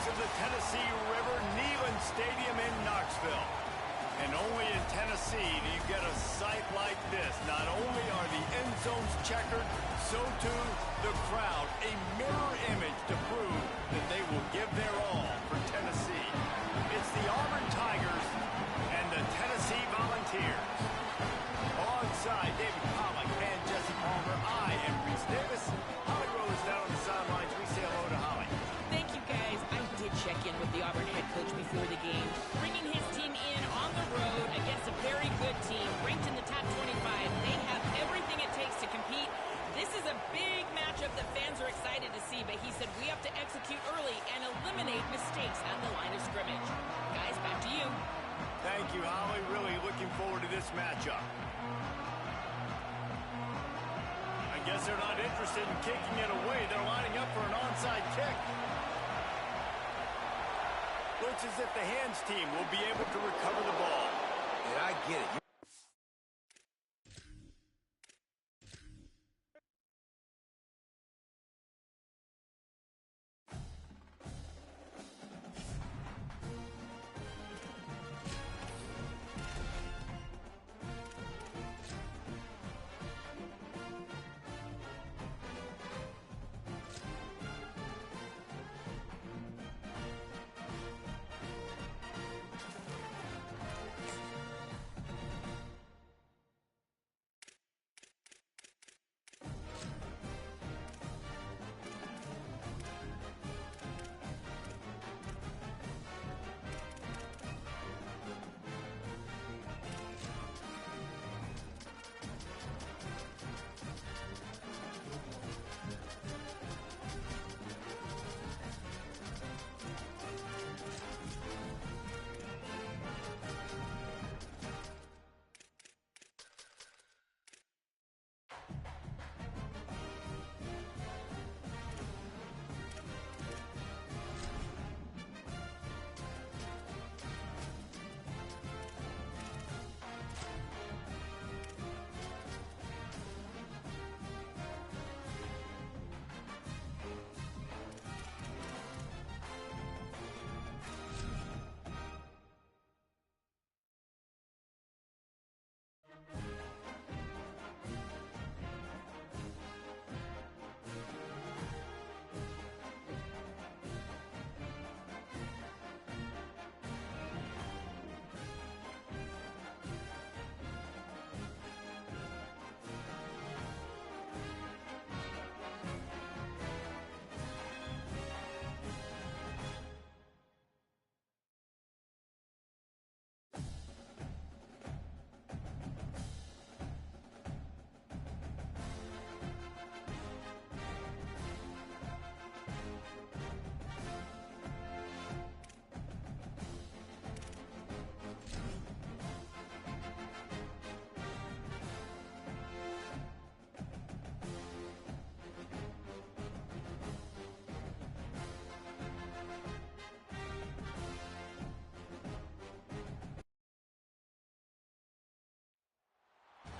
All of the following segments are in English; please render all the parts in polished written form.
of the Tennessee River, Neyland Stadium in Knoxville. And only in Tennessee do you get a sight like this. Not only are the end zones checkered, so too the crowd. A mirror image to prove that they will give their all for Tennessee. It's the Auburn Tigers and the Tennessee Volunteers. Alongside David Pollack and Jesse Palmer, I am Reese Davis. Holly Rose down on the sidelines. We say hello to Holly. Thank you, guys. I did check in with the Auburn head coach before the game, bringing his team in on the road against a very good team, ranked in the top 25. They have everything it takes to compete. This is a big matchup that fans are excited to see, but he said we have to execute early and eliminate mistakes at the line of scrimmage. Guys, back to you. Thank you, Holly. Really looking forward to this matchup. I guess they're not interested in kicking it away. They're lining up for an onside kick. Looks as if the hands team will be able to recover the ball. And I get it.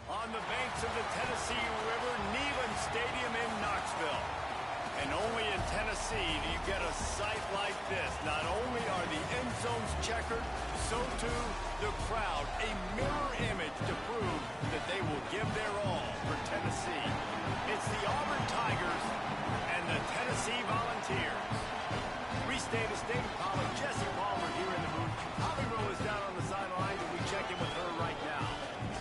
On the banks of the Tennessee River, Neyland Stadium in Knoxville. And only in Tennessee do you get a sight like this. Not only are the end zones checkered, so too the crowd. A mirror image to prove that they will give their all for Tennessee. It's the Auburn Tigers and the Tennessee Volunteers. Reese Davis, David Pollack, Jesse Palmer here in the booth. Aubie is down on the sideline, and we check in with her right now.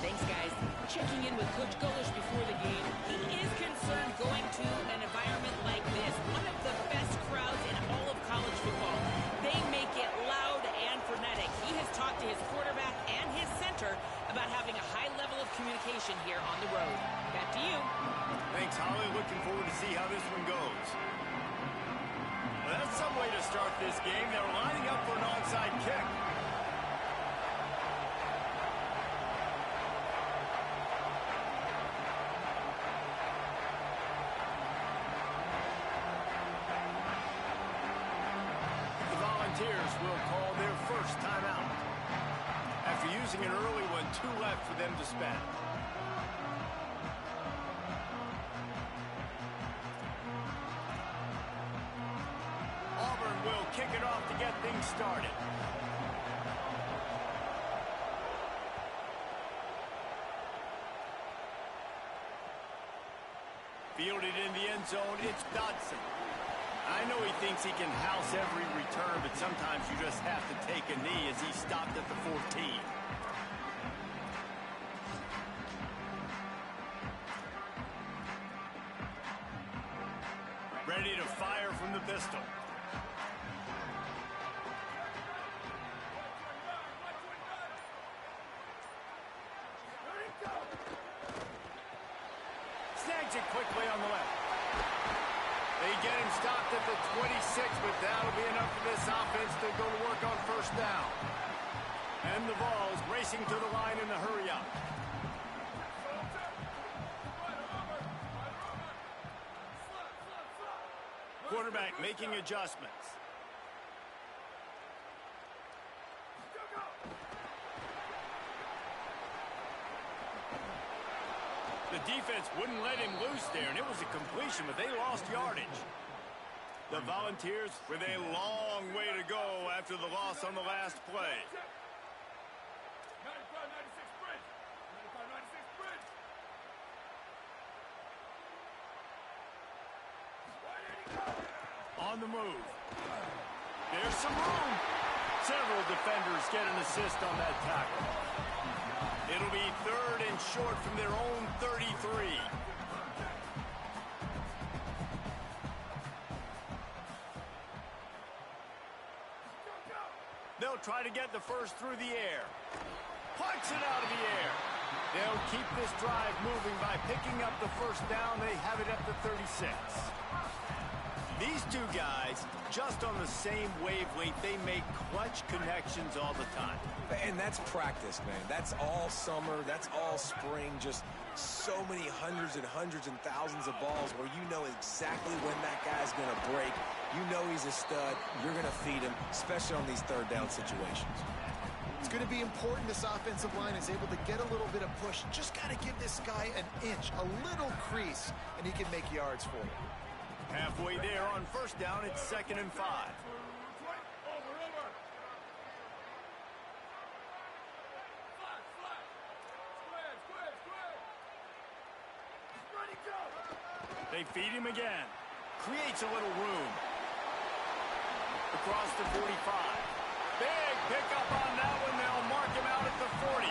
Thanks, guys. Checking in with Coach Golish before the game. He is concerned going to an environment like this, one of the best crowds in all of college football. They make it loud and frenetic. He has talked to his quarterback and his center about having a high level of communication here on the road. Back to you. Thanks, Holly. Looking forward to see how this one goes. Well, that's some way to start this game. They're lining up for an onside kick. Volunteers will call their first timeout. After using an early one, 2 left for them to spend. Auburn will kick it off to get things started. Fielded in the end zone, it's Dodson. I know he thinks he can house every return, but sometimes you just have to take a knee as he stopped at the 14. Ready to fire from the pistol. Snags it quickly on the left. They get him stopped at the 26, but that'll be enough for this offense to go to work on first down. And the ball is racing to the line in the hurry-up. Quarterback making adjustments. The defense wouldn't let him loose there, and it was a completion, but they lost yardage. The Volunteers with a long way to go after the loss on the last play. On the move. There's some room. Several defenders get an assist on that tackle. It'll be 3rd and short from their own 33. They'll try to get the first through the air. Punts it out of the air. They'll keep this drive moving by picking up the first down. They have it at the 36. These two guys, just on the same wavelength, they make clutch connections all the time. And that's practice, man. That's all summer. That's all spring. Just so many hundreds and thousands of balls where you know exactly when that guy's going to break. You know he's a stud. You're going to feed him, especially on these third down situations. It's going to be important this offensive line is able to get a little bit of push. Just got to give this guy an inch, a little crease, and he can make yards for you. Halfway there on first down, it's 2nd and 5. They feed him again. Creates a little room. Across the 45. Big pickup on that one. They'll mark him out at the 40.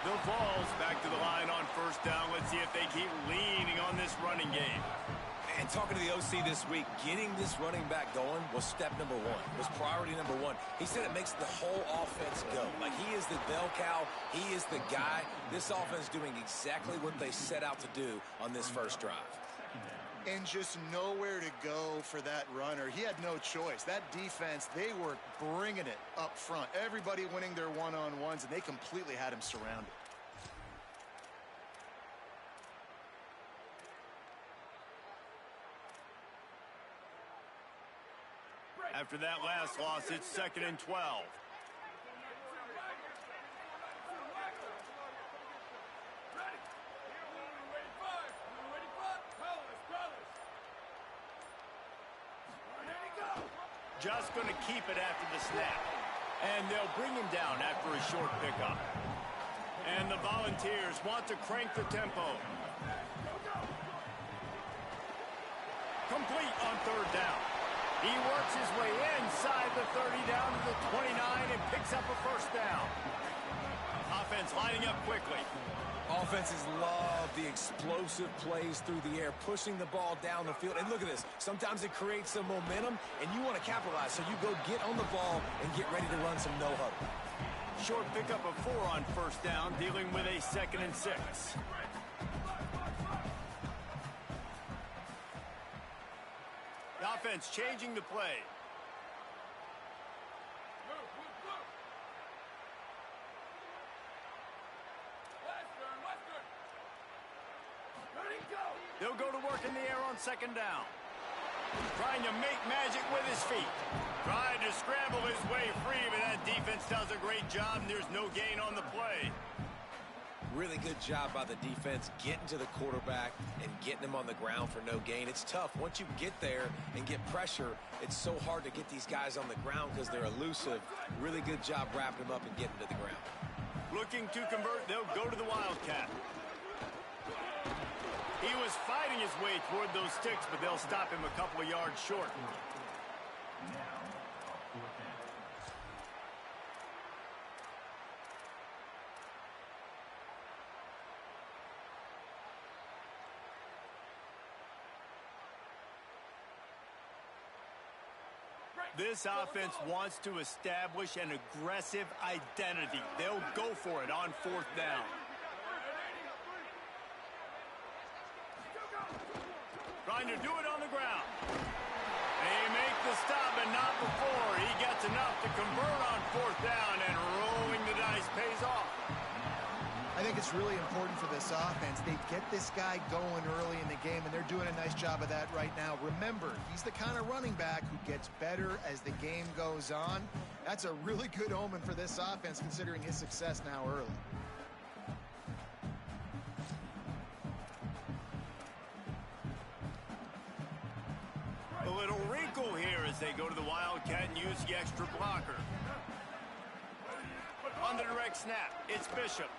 The ball's back to the line on first down. Let's see if they keep leaning on this running game. And talking to the OC this week, getting this running back going was step number one, was priority number one. He said it makes the whole offense go. Like, he is the bell cow. He is the guy. This offense doing exactly what they set out to do on this first drive. And just nowhere to go for that runner. He had no choice. That defense, they were bringing it up front. Everybody winning their one-on-ones, and they completely had him surrounded. After that last loss, it's 2nd and 12. Just going to keep it after the snap. And they'll bring him down after a short pickup. And the Volunteers want to crank the tempo. Complete on 3rd down. He works his way inside the 30 down to the 29 and picks up a first down. Offense lining up quickly. Offenses love the explosive plays through the air, pushing the ball down the field. And look at this. Sometimes it creates some momentum, and you want to capitalize. So you go get on the ball and get ready to run some no-huddle. Short pickup of 4 on first down, dealing with a 2nd and 6. The offense changing the play. They'll go to work in the air on 2nd down. Trying to make magic with his feet. Trying to scramble his way free, but that defense does a great job, and there's no gain on the play. Really good job by the defense getting to the quarterback and getting him on the ground for no gain. It's tough. Once you get there and get pressure, it's so hard to get these guys on the ground because they're elusive. Really good job wrapping him up and getting to the ground. Looking to convert, they'll go to the Wildcat. He was fighting his way toward those sticks, but they'll stop him a couple of yards short. This offense wants to establish an aggressive identity. They'll go for it on 4th down. Trying to do it on the ground. They make the stop, but not before. He gets enough to convert on 4th down, and rolling the dice pays off. I think it's really important for this offense. They get this guy going early in the game, and they're doing a nice job of that right now. Remember, he's the kind of running back who gets better as the game goes on. That's a really good omen for this offense, considering his success now early. A little wrinkle here as they go to the Wildcat and use the extra blocker. On the direct snap, it's Bishop.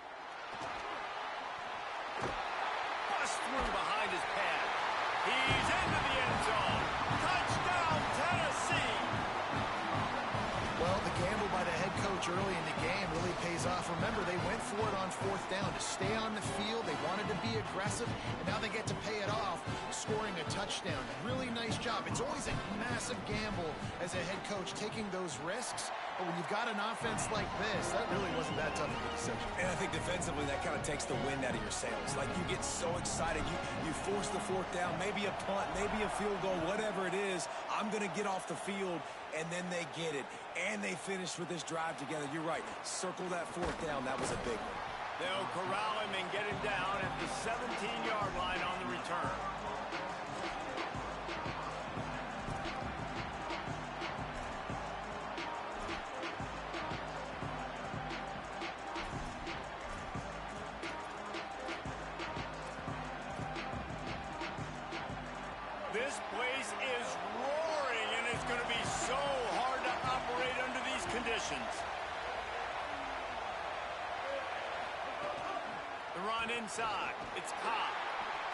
Bust through behind his pad. He's into the end zone. Touchdown, Tennessee! Well, the gamble by the head coach early in the game really pays off. Remember, they went for it on 4th down to stay on the field. They wanted to be aggressive, and now they get to pay it off, scoring a touchdown. Really nice job. It's always a massive gamble as a head coach taking those risks. But when you've got an offense like this, that really wasn't that tough of a decision. And I think defensively, that kind of takes the wind out of your sails. Like, you get so excited. You force the 4th down, maybe a punt, maybe a field goal, whatever it is. I'm going to get off the field, and then they get it. And they finish with this drive together. You're right. Circle that 4th down. That was a big one. They'll corral him and get him down at the 17-yard line on the return. This place is roaring, and it's going to be so hard to operate under these conditions. The run inside. It's Cobb.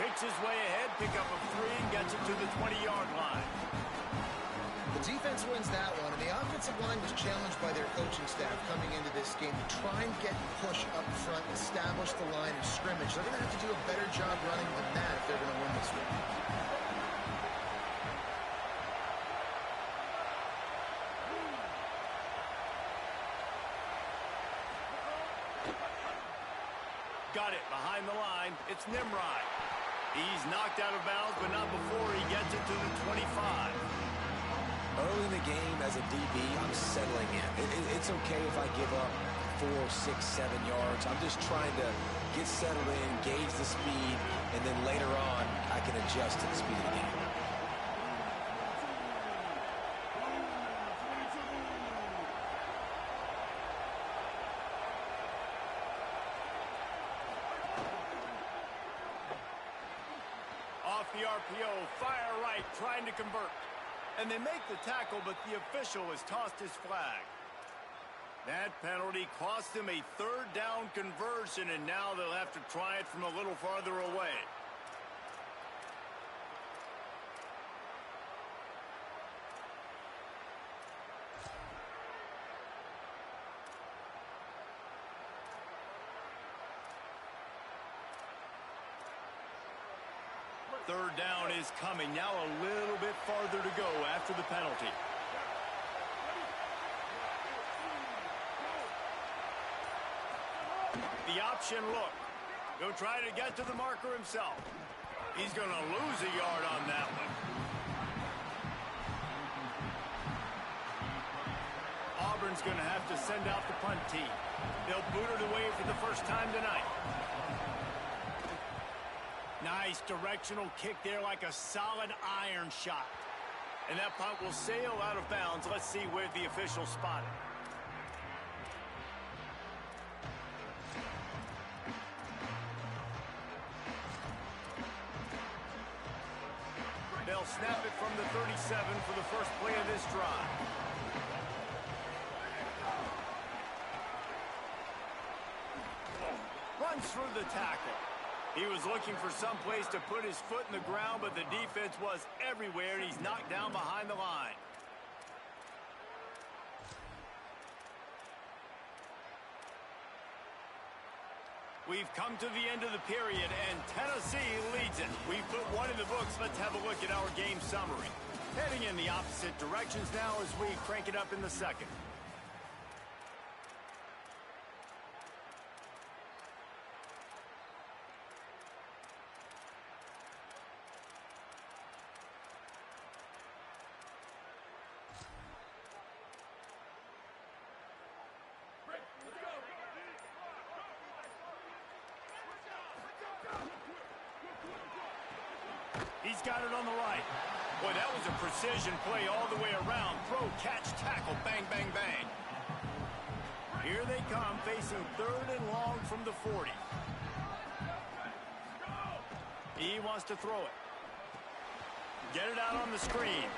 Picks his way ahead, pick up a 3, and gets it to the 20-yard line. The defense wins that one, and the offensive line was challenged by their coaching staff coming into this game to try and get push up front, establish the line of scrimmage. They're going to have to do a better job running than that if they're going to win this one. Got it behind the line. It's Nimrod. He's knocked out of bounds, but not before he gets it to the 25. Early in the game, as a DB, I'm settling in. It's okay if I give up 4, 6, 7 yards. I'm just trying to get settled in, gauge the speed, and then later on, I can adjust to the speed of the game. Off the RPO, fire right, trying to convert. And they make the tackle, but the official has tossed his flag. That penalty cost them a 3rd down conversion, and now they'll have to try it from a little farther away. Third down is coming. Now a little bit farther to go after the penalty. The option look. He'll try to get to the marker himself. He's going to lose a yard on that one. Auburn's going to have to send out the punt team. They'll boot it away for the first time tonight. Nice directional kick there, like a solid iron shot. And that punt will sail out of bounds. Let's see where the official spotted. They'll snap it from the 37 for the first play of this drive. Runs through the tackle. He was looking for some place to put his foot in the ground, but the defense was everywhere, and he's knocked down behind the line. We've come to the end of the period, and Tennessee leads it. We've put one in the books. Let's have a look at our game summary. Heading in the opposite directions now as we crank it up in the second. He's got it on the right. Boy, that was a precision play all the way around. Throw, catch, tackle, bang, bang, bang. Here they come, facing 3rd and long from the 40. He wants to throw it. Get it out on the screen.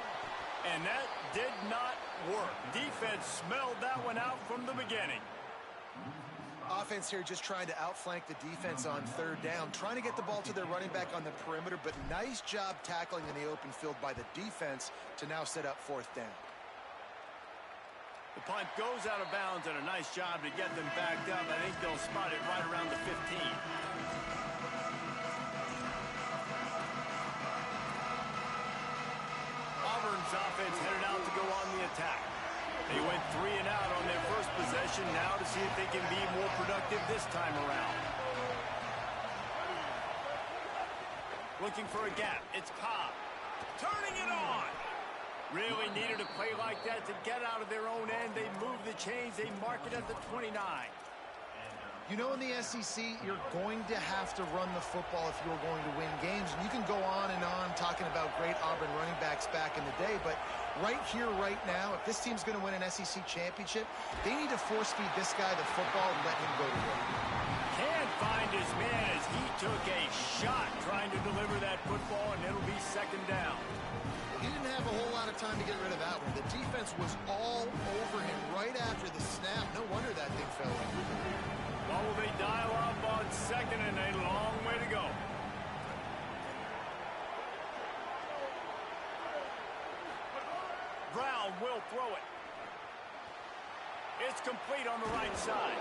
And that did not work. Defense smelled that one out from the beginning. Offense here just trying to outflank the defense on 3rd down, trying to get the ball to their running back on the perimeter, but nice job tackling in the open field by the defense to now set up 4th down. The punt goes out of bounds, and a nice job to get them backed up. I think they'll spot it right around the 15. Auburn's offense headed out to go on the attack. They went 3 and out on their first possession, now to see if they can be more productive this time around. Looking for a gap. It's Cobb. Turning it on. Really needed a play like that to get out of their own end. They move the chains. They mark it at the 29. You know, in the SEC, you're going to have to run the football if you're going to win games. And you can go on and on talking about great Auburn running backs back in the day, but right here, right now, if this team's going to win an SEC championship, they need to force-feed this guy the football and let him go to work. Can't find his man as he took a shot trying to deliver that football, and it'll be 2nd down. He didn't have a whole lot of time to get rid of that one. The defense was all over him right after the snap. No wonder that thing fell in. Well, will they dial up on 2nd, and a long way to go. Brown will throw it. It's complete on the right side.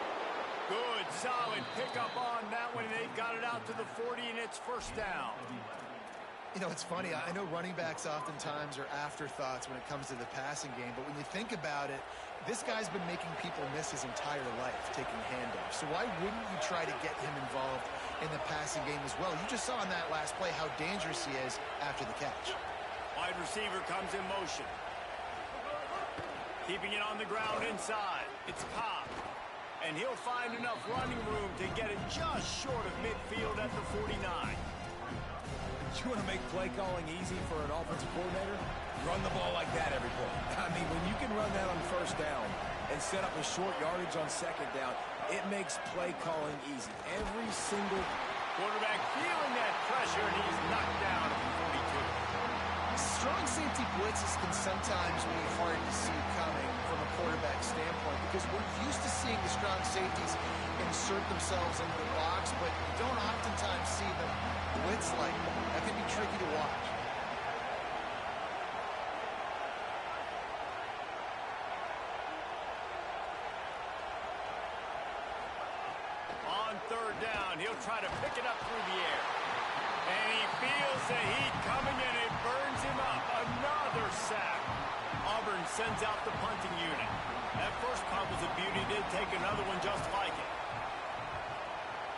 Good, solid pickup on that one, and they've got it out to the 40, and it's 1st down. You know, it's funny. I know running backs oftentimes are afterthoughts when it comes to the passing game, but when you think about it, this guy's been making people miss his entire life taking handoffs. So why wouldn't you try to get him involved in the passing game as well? You just saw in that last play how dangerous he is after the catch. Wide receiver comes in motion. Keeping it on the ground inside. It's Cobb. And he'll find enough running room to get it just short of midfield at the 49. You want to make play calling easy for an offensive coordinator? Run the ball like that every play. I mean, when you can run that on 1st down and set up a short yardage on 2nd down, it makes play calling easy. Every single quarterback feeling that pressure, and he's knocked down at the 42. Strong safety blitzes can sometimes be hard to see coming from a quarterback standpoint because we're used to seeing the strong safeties insert themselves into the box, but you don't oftentimes see them blitz like that. That can be tricky to watch. On 3rd down, he'll try to pick it up through the air. And he feels the heat coming, and it burns him up. Another sack. Auburn sends out the punting unit. That first punt was a beauty. Did take another one just like it.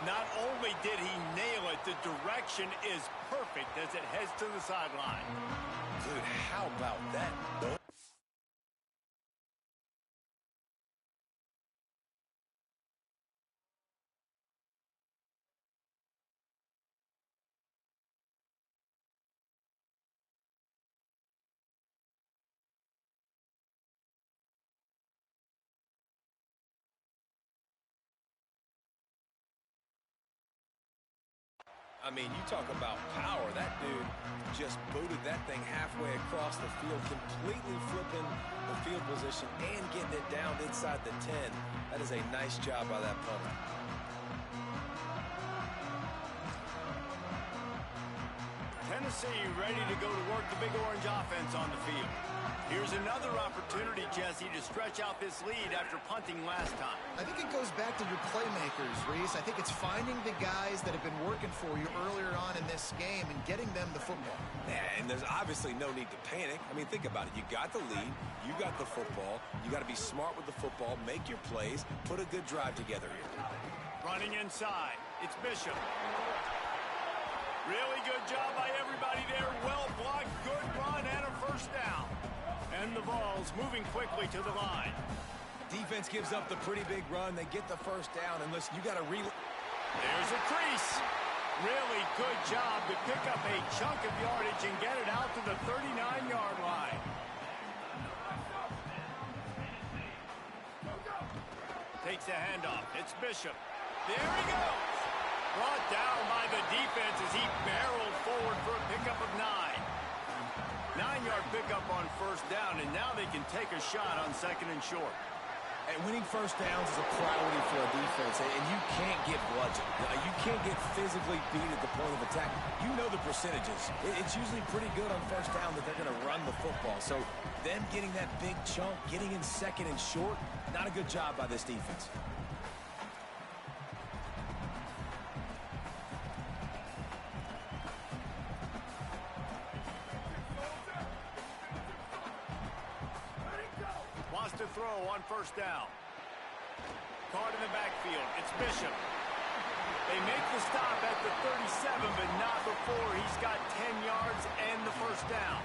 Not only did he nail it, the direction is perfect as it heads to the sideline. Dude, how about that? I mean, you talk about power. That dude just booted that thing halfway across the field, completely flipping the field position and getting it down inside the 10. That is a nice job by that punter. Tennessee ready to go to work the Big Orange offense on the field. Here's another opportunity, Jesse, to stretch out this lead after punting last time. I think it goes back to your playmakers, Reese. I think it's finding the guys that have been working for you earlier on in this game and getting them the football. Yeah, and there's obviously no need to panic. I mean, think about it. You got the lead. You got the football. You got to be smart with the football, make your plays, put a good drive together here. Running inside. It's Bishop. Really good job by everybody there. Well blocked, good run, and a first down. And the ball's moving quickly to the line. Defense gives up the pretty big run. They get the first down. And listen, you got to There's a crease. Really good job to pick up a chunk of yardage and get it out to the 39-yard line. Takes a handoff. It's Bishop. There he goes. Brought down by the defense as he barreled forward for a pickup of 9. 9-yard pickup on first down, and now they can take a shot on second and short. And winning first downs is a priority for a defense, and you can't get bludgeoned. You can't get physically beat at the point of attack. You know the percentages. It's usually pretty good on first down that they're going to run the football. So them getting that big chunk, getting in second and short, not a good job by this defense. Wants to throw on first down. Caught in the backfield. It's Bishop. They make the stop at the 37, but not before he's got 10 yards and the first down.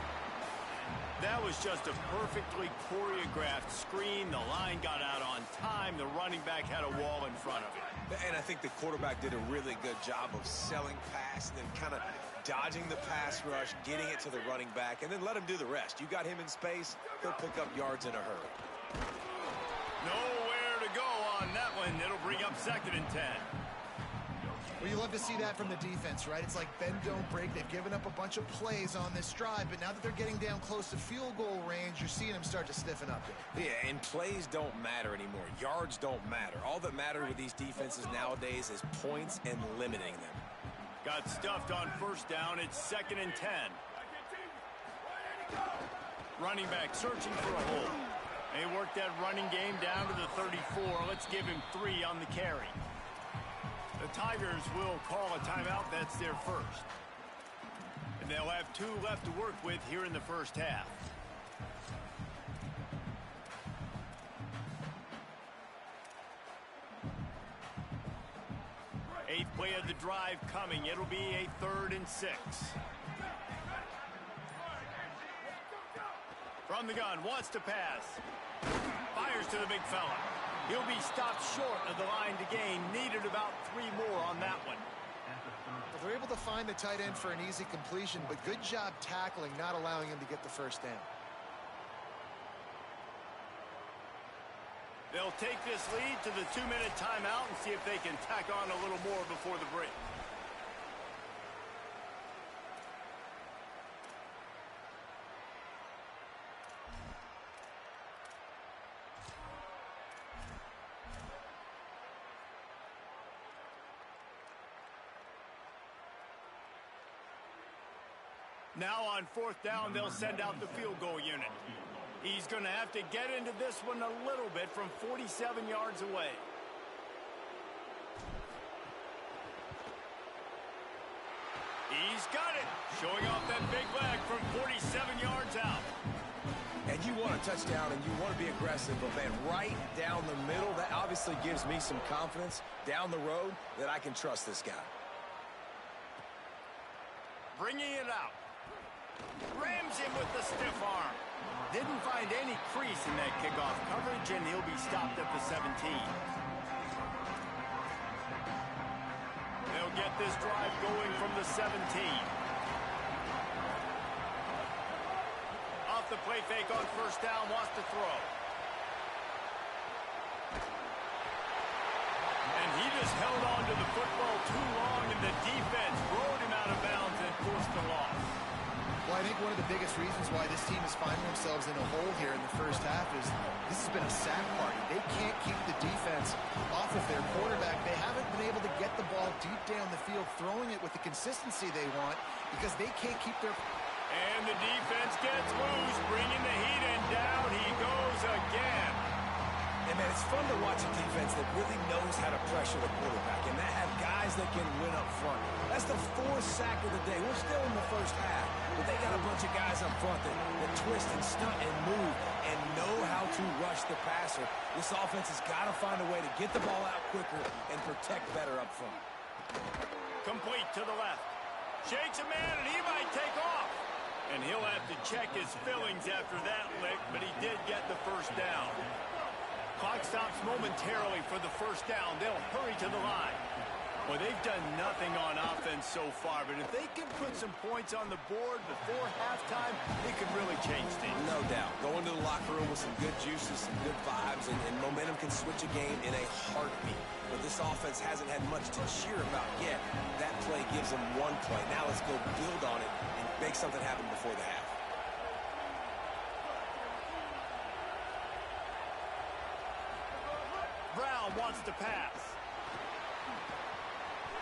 That was just a perfectly choreographed screen. The line got out on time. The running back had a wall in front of him. And I think the quarterback did a really good job of selling pass and then kind of dodging the pass rush, getting it to the running back, and then let him do the rest. You got him in space, he'll pick up yards in a hurry. Nowhere to go on that one. It'll bring up second and 10. Well, you love to see that from the defense, right? It's like bend, don't break. They've given up a bunch of plays on this drive, but now that they're getting down close to field goal range, you're seeing them start to stiffen up. Yeah, and plays don't matter anymore. Yards don't matter. All that matters with these defenses nowadays is points and limiting them. Got stuffed on first down. It's second and 10. Running back searching for a hole. They worked that running game down to the 34. Let's give him 3 on the carry. The Tigers will call a timeout. That's their first. And they'll have 2 left to work with here in the first half. Eighth play of the drive coming. It'll be a 3rd and 6. From the gun, wants to pass. Fires to the big fella. He'll be stopped short of the line to gain. Needed about 3 more on that one. Well, they're able to find the tight end for an easy completion, but good job tackling, not allowing him to get the first down. They'll take this lead to the 2-minute timeout and see if they can tack on a little more before the break. Now on 4th down, they'll send out the field goal unit. He's going to have to get into this one a little bit from 47 yards away. He's got it. Showing off that big leg from 47 yards out. And you want a touchdown and you want to be aggressive, but man, right down the middle, that obviously gives me some confidence down the road that I can trust this guy. Bringing it out. Rams him with the stiff arm. Didn't find any crease in that kickoff coverage, and he'll be stopped at the 17. They'll get this drive going from the 17. Off the play fake on first down, wants to throw. And he just held on to the football too long, and the defense rolled Well, I think one of the biggest reasons why this team is finding themselves in a hole here in the first half is this has been a sack party. They can't keep the defense off of their quarterback. They haven't been able to get the ball deep down the field, throwing it with the consistency they want because they can't keep their... And the defense gets loose, bringing the heat, and down he goes again. And, man, it's fun to watch a defense that really knows how to pressure the quarterback and that have guys that can win up front. That's the 4th sack of the day. We're still in the first half, but they got a bunch of guys up front that twist and stunt and move and know how to rush the passer. This offense has got to find a way to get the ball out quicker and protect better up front. Complete to the left. Shakes a man, and he might take off. And he'll have to check his fillings after that lick, but he did get the first down. Clock stops momentarily for the first down. They'll hurry to the line. Well, they've done nothing on offense so far, but if they can put some points on the board before halftime, it could really change things. No doubt. Going to the locker room with some good juices, some good vibes, and momentum can switch a game in a heartbeat. But this offense hasn't had much to cheer about yet. That play gives them one play. Now let's go build on it and make something happen before the half. Brown wants to pass.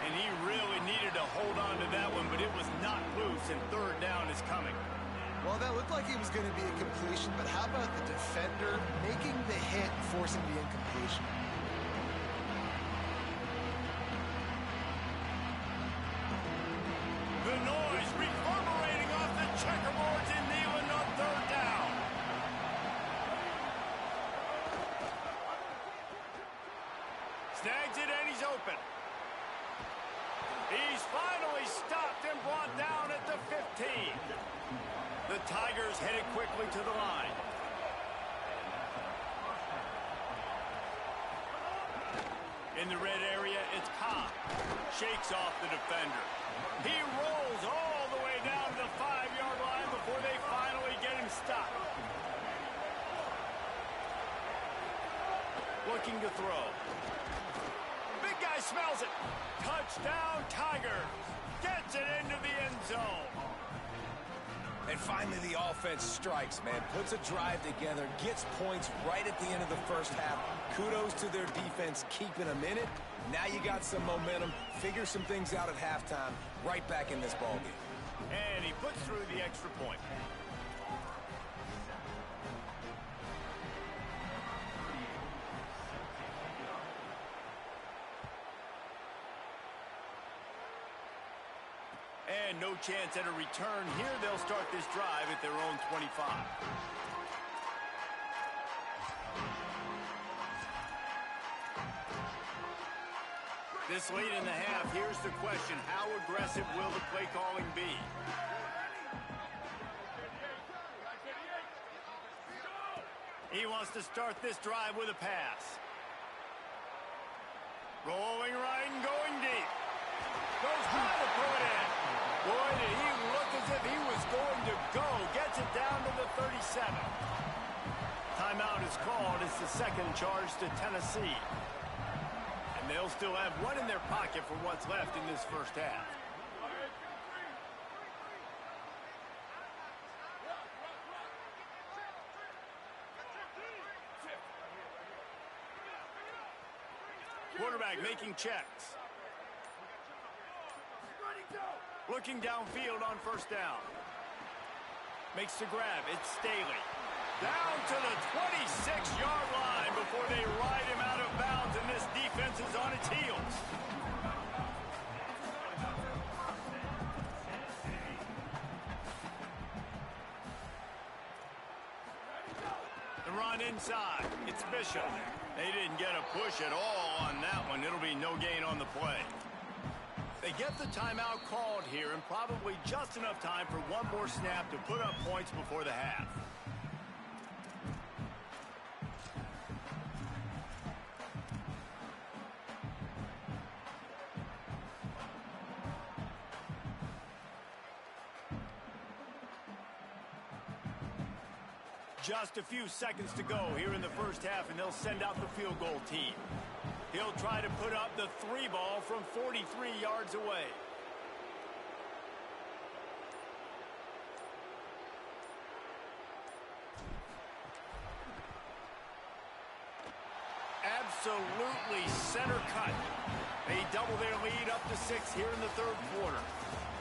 And he really needed to hold on to that one, but it was not loose, and third down is coming. Well, that looked like it was going to be a completion, but how about the defender making the hit, forcing the incompletion? The noise reverberating off the checkerboards in Neyland on third down. Snags it, and he's open. He's finally stopped and brought down at the 15. The Tigers headed quickly to the line. In the red area, it's Cobb. Shakes off the defender. He rolls all the way down to the 5-yard line before they finally get him stopped. Looking to throw. Big guy smells it. Touchdown, Tigers. Gets it into the end zone. And finally the offense strikes, man. Puts a drive together, gets points right at the end of the first half. Kudos to their defense keeping them in it. Now you got some momentum. Figure some things out at halftime. Right back in this ballgame. And he puts through the extra point. And no chance at a return here. They'll start this drive at their own 25. This late in the half, here's the question. How aggressive will the play calling be? He wants to start this drive with a pass. Rolling right and going deep. Goes high to put it in. Boy, did he look as if he was going to go. Gets it down to the 37. Timeout is called. It's the second charge to Tennessee. And they'll still have one in their pocket for what's left in this first half. Quarterback making checks. Looking downfield on first down. Makes the grab. It's Staley. Down to the 26-yard line before they ride him out of bounds, and this defense is on its heels. The run inside. It's Bishop. They didn't get a push at all on that one. It'll be no gain on the play. They get the timeout called here, and probably just enough time for one more snap to put up points before the half. Just a few seconds to go here in the first half, and they'll send out the field goal team. He'll try to put up the 3 ball from 43 yards away. absolutely center cut. They double their lead up to 6 here in the third quarter.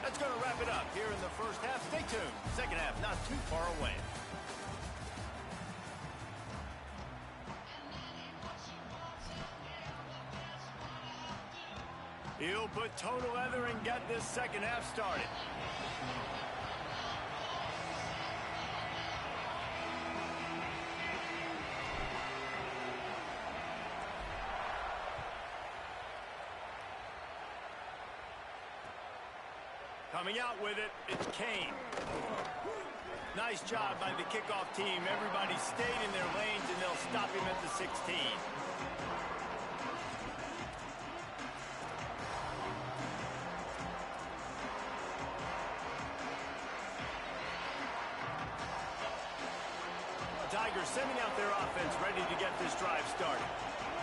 That's going to wrap it up here in the first half. Stay tuned. Second half not too far away. He'll put toe to leather and get this second half started. Coming out with it, it's Kane. Nice job by the kickoff team. Everybody stayed in their lanes, and they'll stop him at the 16. Tigers sending out their offense ready to get this drive started.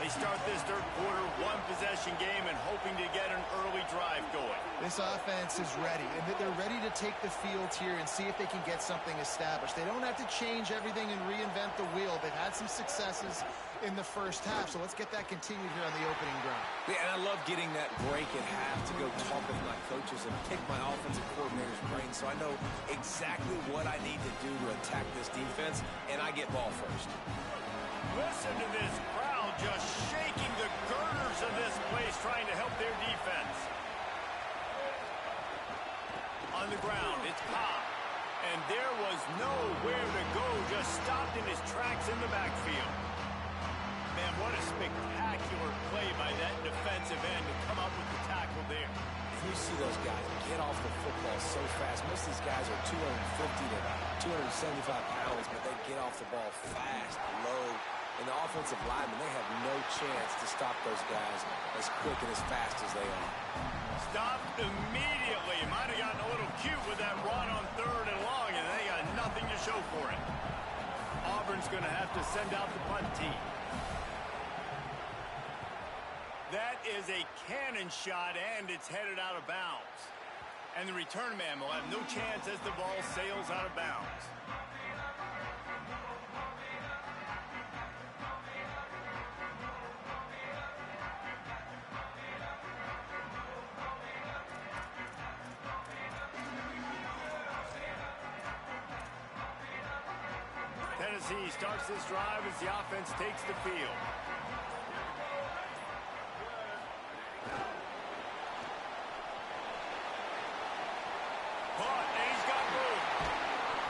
They start this third quarter, one-possession game, and hoping to get an early drive going. This offense is ready, and they're ready to take the field here and see if they can get something established. They don't have to change everything and reinvent the wheel. They've had some successes in the first half, so let's get that continued here on the opening drive. Yeah, and I love getting that break at half to go talk with my coaches and pick my offensive coordinator's brain so I know exactly what I need to do to attack this defense, and I get ball first. Listen to this crowd just shaking the girders of this place, trying to help their defense. On the ground, it's Cobb. And there was nowhere to go, just stopped in his tracks in the backfield. Man, what a spectacular play by that defensive end to come up with the tackle there. You see those guys get off the football so fast. Most of these guys are 250 to 275 pounds, but they get off the ball fast, low. And the offensive linemen, they have no chance to stop those guys as quick and as fast as they are. Stopped immediately. Might have gotten a little cute with that run on 3rd and long, and they got nothing to show for it. Auburn's going to have to send out the punt team. That is a cannon shot, and it's headed out of bounds. And the return man will have no chance as the ball sails out of bounds. Tennessee starts this drive as the offense takes the field. Caught, and he's got room.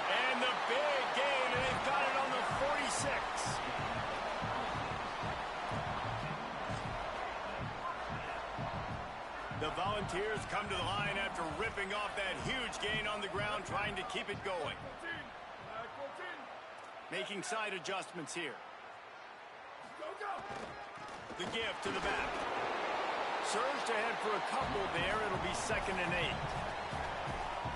And the big gain, and they've got it on the 46. The Volunteers come to the line after ripping off that huge gain on the ground, trying to keep it going. Making side adjustments here. The give to the back. Surged ahead for a couple there. It'll be 2nd and 8.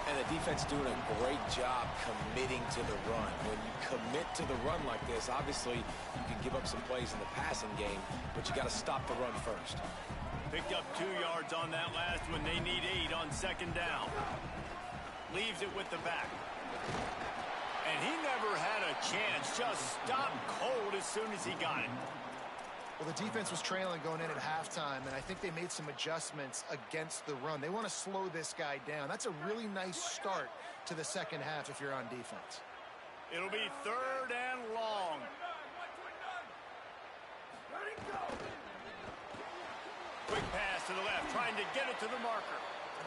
And the defense doing a great job committing to the run. When you commit to the run like this, obviously you can give up some plays in the passing game, but you got to stop the run first. Picked up 2 yards on that last one. They need 8 on 2nd down. Leaves it with the back. And he never had a chance. Just stopped cold as soon as he got it. Well, the defense was trailing going in at halftime, and I think they made some adjustments against the run. They want to slow this guy down. That's a really nice start to the second half if you're on defense. It'll be 3rd and long. Quick pass to the left, trying to get it to the marker.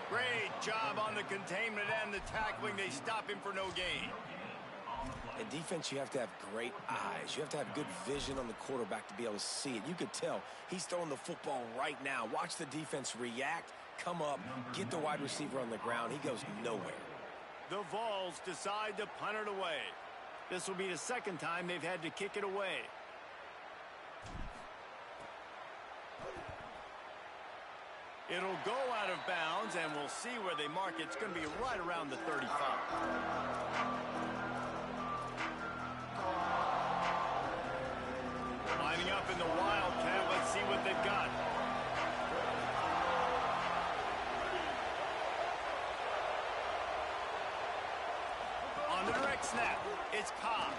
Great job on the containment and the tackling. They stop him for no gain. In defense, you have to have great eyes. You have to have good vision on the quarterback to be able to see it. You could tell he's throwing the football right now. Watch the defense react, come up, get the wide receiver on the ground. He goes nowhere. The Vols decide to punt it away. This will be the 2nd time they've had to kick it away. It'll go out of bounds, and we'll see where they mark it. It's going to be right around the 35. Lining up in the Wildcat. Let's see what they've got. On the direct snap, it's Cobb.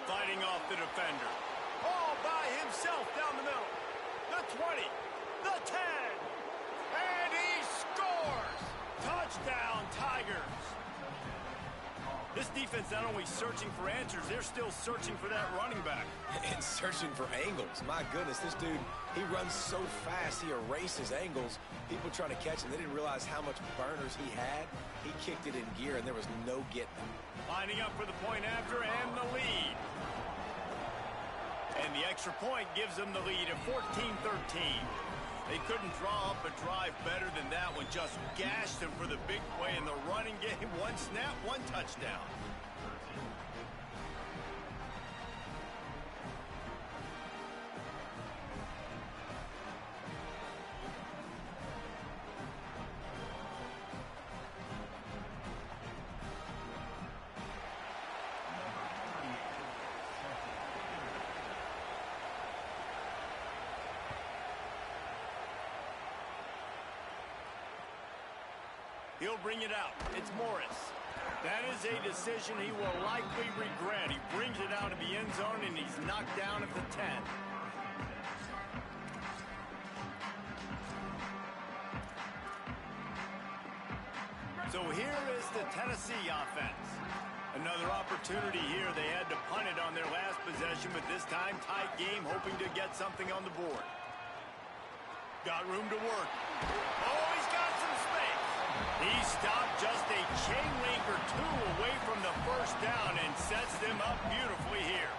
Fighting off the defender. All by himself. 20, the 10, and he scores! Touchdown, Tigers! This defense not only searching for answers, they're still searching for that running back. And searching for angles. My goodness, this dude, he runs so fast, he erases angles. People trying to catch him, they didn't realize how much burners he had. He kicked it in gear, and there was no getting him. Lining up for the point after and the lead. And the extra point gives them the lead at 14-13. They couldn't draw up a drive better than that one. Just gashed him for the big play in the running game. One snap, one touchdown. He'll bring it out. It's Morris. That is a decision he will likely regret. He brings it out of the end zone, and he's knocked down at the 10. So here is the Tennessee offense. Another opportunity here. They had to punt it on their last possession, but this time tight game, hoping to get something on the board. Got room to work. Oh, he's got some space. He stopped just a chain link or two away from the first down and sets them up beautifully here.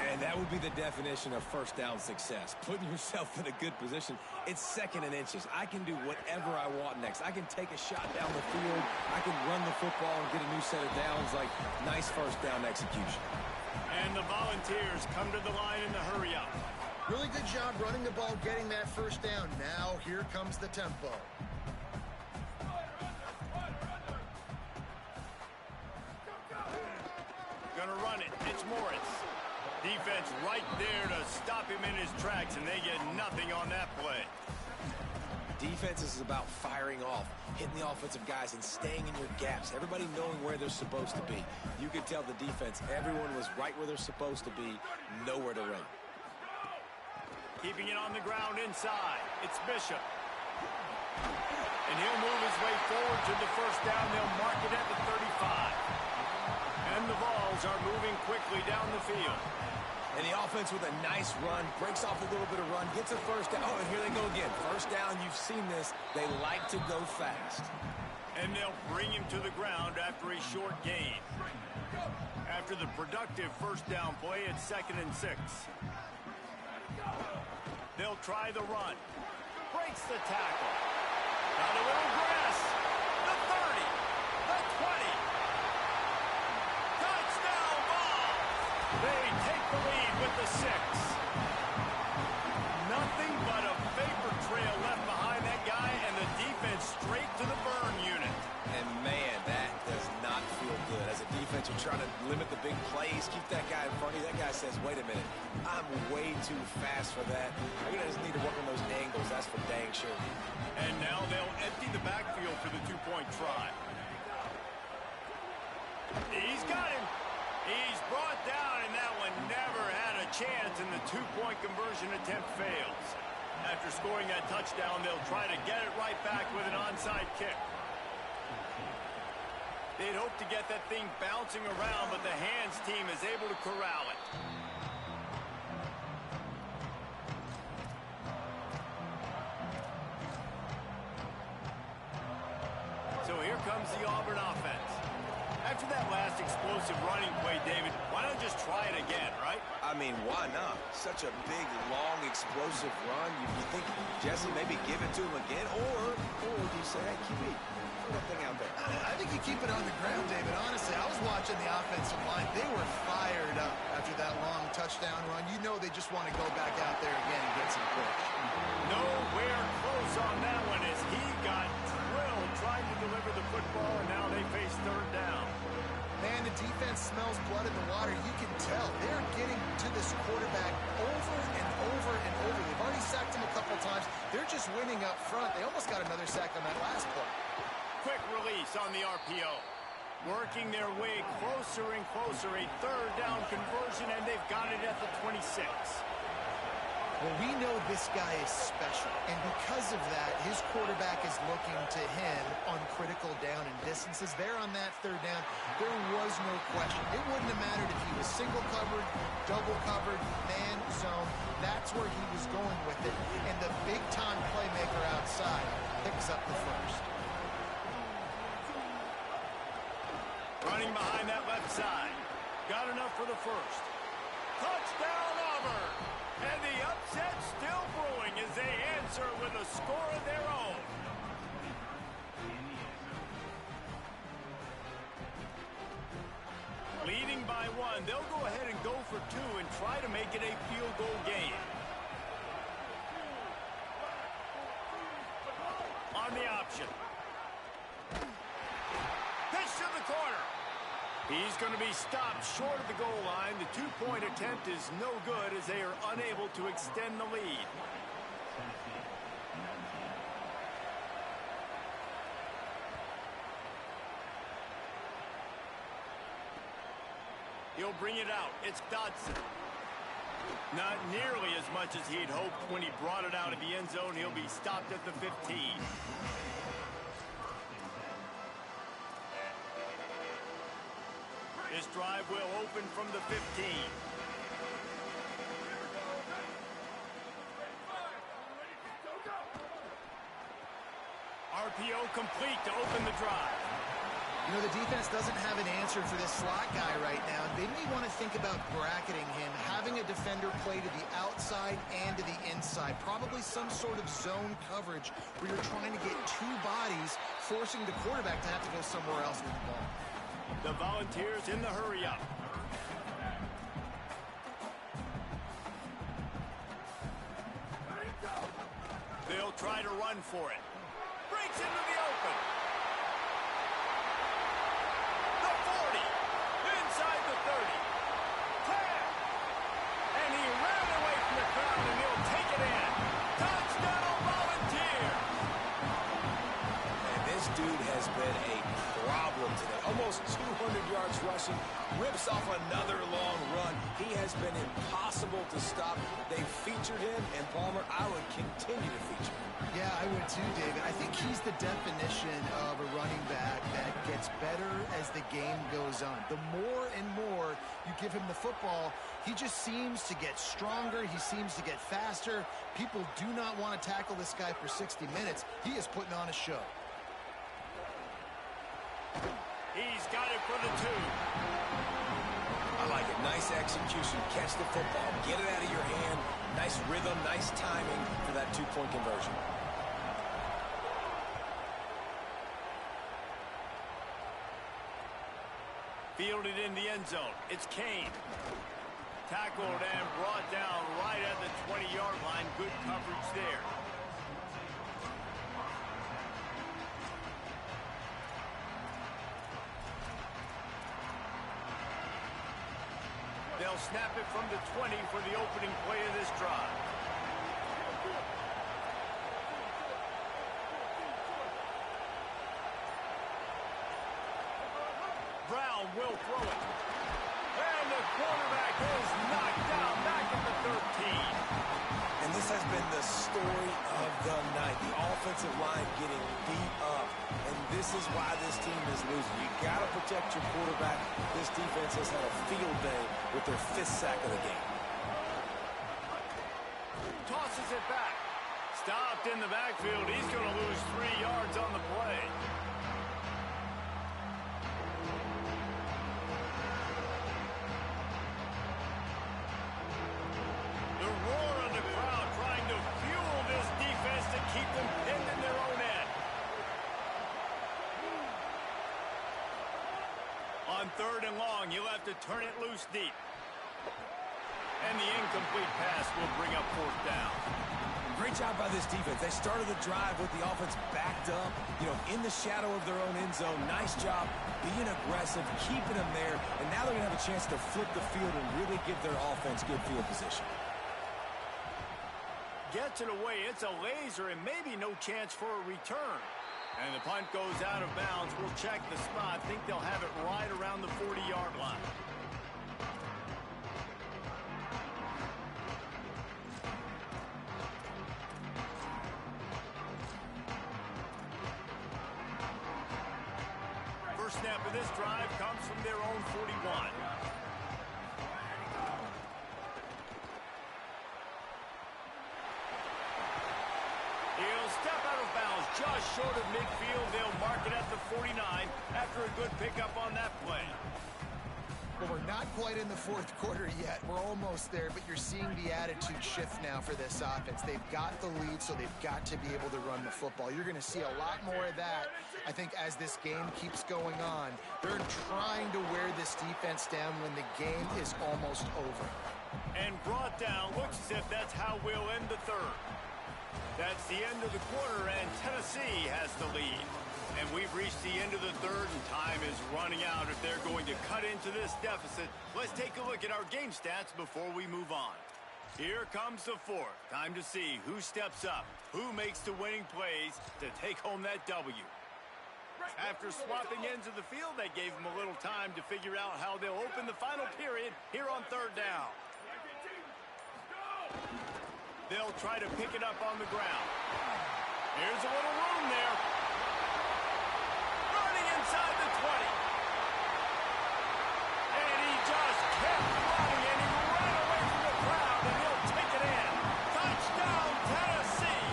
And that would be the definition of first down success. Putting yourself in a good position. It's 2nd and inches. I can do whatever I want next. I can take a shot down the field. I can run the football and get a new set of downs. Like, nice first down execution. And the Volunteers come to the line in the hurry up. Really good job running the ball, getting that first down. Now here comes the tempo. Gonna run it. It's Morris. Defense right there to stop him in his tracks, and they get nothing on that play. Defense is about firing off, hitting the offensive guys, and staying in your gaps. Everybody knowing where they're supposed to be. You could tell the defense, everyone was right where they're supposed to be, nowhere to run. Keeping it on the ground inside. It's Bishop. And he'll move his way forward to the first down. They'll mark it at the 35. And the Vols are moving quickly down the field. And the offense with a nice run, breaks off a little bit of run, gets a first down. Oh, and here they go again. First down, you've seen this. They like to go fast. And they'll bring him to the ground after a short gain. After the productive first down play, it's 2nd and 6. They'll try the run. Breaks the tackle. Got a little grass. The 30. The 20. Touchdown Vols. They take the lead with the 6. Nothing but a vapor trail left behind that guy, and the defense straight to the burn unit. And man, that does not feel good. As a defense, you're trying to limit the big plays, keep that guy in front of you. That guy says, wait a minute, I'm way too fast for that. You're going to just need to work on those angles. That's for dang sure. And now they'll empty the backfield for the two-point try. He's got him. He's brought down, and that one never had a chance, and the two-point conversion attempt fails. After scoring that touchdown, they'll try to get it right back with an onside kick. They'd hope to get that thing bouncing around, but the hands team is able to corral it. So here comes the Auburn offense. After that last explosive running play, David, why not just try it again, right? I mean, why not? Such a big, long, explosive run. You think, Jesse, maybe give it to him again? Or do you say, hey, QB, throw that thing out there? I think you keep it on the ground, David. Honestly, I was watching the offensive line. They were fired up after that long touchdown run. You know they just want to go back out there again and get some push. Nowhere close on that one as he got drilled trying to deliver the football, and now they face third down. Man, the defense smells blood in the water. You can tell they're getting to this quarterback over and over and over. They've already sacked him a couple times. They're just winning up front. They almost got another sack on that last play. Quick release on the RPO. Working their way closer and closer. A third down conversion, and they've got it at the 26. Well, we know this guy is special, and because of that, his quarterback is looking to him on critical down and distances. There on that third down, there was no question. It wouldn't have mattered if he was single covered, double covered, man, zone. That's where he was going with it, and the big-time playmaker outside picks up the first. Running behind that left side. Got enough for the first. Touchdown, Auburn! And the upset still brewing as they answer with a score of their own. Leading by one, they'll go ahead and go for two and try to make it a field goal game. On the option. Pitch to the corner. He's going to be stopped short of the goal line. The two-point attempt is no good as they are unable to extend the lead. He'll bring it out. It's Dodson. Not nearly as much as he'd hoped when he brought it out of the end zone. He'll be stopped at the 15. This drive will open from the 15. RPO complete to open the drive. You know, the defense doesn't have an answer for this slot guy right now. They may want to think about bracketing him, having a defender play to the outside and to the inside. Probably some sort of zone coverage where you're trying to get two bodies, forcing the quarterback to have to go somewhere else with the ball. The Volunteers in the hurry-up. They'll try to run for it. Breaks into the open. The 40. Inside the 30. 10. And he ran away from the crowd, and he'll take it in. Touchdown, Volunteers. And this dude has been a problem today. Almost 200 yards rushing. Rips off another long run. He has been impossible to stop. They featured him, and Palmer, I would continue to feature him. Yeah, I would too, David. I think he's the definition of a running back that gets better as the game goes on. The more and more you give him the football, he just seems to get stronger. He seems to get faster. People do not want to tackle this guy for 60 minutes. He is putting on a show. He's got it for the two. I like it. Nice execution. Catch the football. Get it out of your hand. Nice rhythm, nice timing for that two-point conversion. Fielded in the end zone. It's Kane. Tackled and brought down right at the 20-yard line. Good coverage there. They'll snap it from the 20 for the opening play of this drive. Brown will throw it. And the quarterback is knocked down back at the 13. And this has been the story of the night. The offensive line getting beat up. And this is why this team is losing. You got to protect your quarterback. This defense has had a field day with their 5th sack of the game. Tosses it back. Stopped in the backfield. He's going to lose 3 yards on the play. The roar of the crowd trying to fuel this defense to keep them pinned in their own end. On 3rd and long, he'll have to turn it loose deep. And the incomplete pass will bring up 4th down. Great job by this defense. They started the drive with the offense backed up, in the shadow of their own end zone. Nice job being aggressive, keeping them there, and now they're going to have a chance to flip the field and really give their offense good field position. Gets it away. It's a laser and maybe no chance for a return. And the punt goes out of bounds. We'll check the spot. Think they'll have it right around the 40-yard line. first snap of this drive comes from their own 41. He'll step out of bounds just short of midfield. They'll mark it at the 49 after a good pickup on that play. Well, we're not quite in the fourth quarter yet. We're almost there, but you're seeing the attitude shift now for this offense. They've got the lead, so they've got to be able to run the football. You're going to see a lot more of that, I think, as this game keeps going on. They're trying to wear this defense down when the game is almost over. And brought down. Looks as if that's how we'll end the third. That's the end of the quarter, and Tennessee has the lead. And we've reached the end of the third, and time is running out if they're going to cut into this deficit. Let's take a look at our game stats before we move on. Here comes the fourth. Time to see who steps up, who makes the winning plays to take home that W. After swapping ends of the field, that gave them a little time to figure out how they'll open the final period here on third down. They'll try to pick it up on the ground. Here's a little room there. Running inside the 20. And he just kept running, and he ran away from the crowd, and he'll take it in. Touchdown, Tennessee.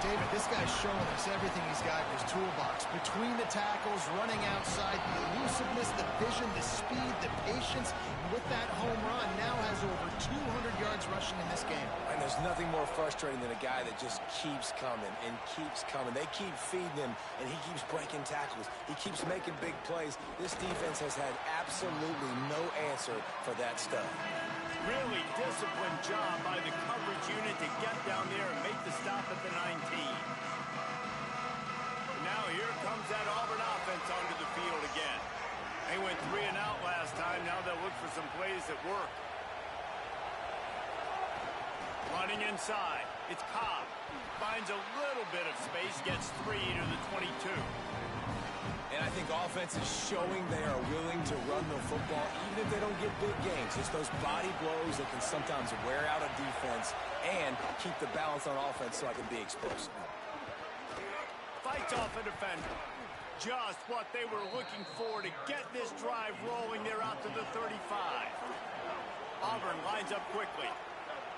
David, this guy's showing us everything he's got in his toolbox. Between the tackles, running outside, the elusiveness, the vision, the speed, the patience. And with that home run, now has over 200 yards rushing in this game. And there's nothing more frustrating than a guy that just keeps coming and keeps coming. They keep feeding him, and he keeps breaking tackles. He keeps making big plays. This defense has had absolutely no answer for that stuff. Really disciplined job by the coverage unit to get down there and make the stop at the 19. Now here comes that Auburn offense onto the field again. They went 3 and out last time. Now they'll look for some plays that work. Running inside. It's Cobb. Finds a little bit of space. Gets 3 to the 22. And I think offense is showing they are willing to run the football even if they don't get big gains. It's those body blows that can sometimes wear out a defense and keep the balance on offense so I can be explosive. Fights off a defender. Just what they were looking for to get this drive rolling. They're out to the 35. Auburn lines up quickly.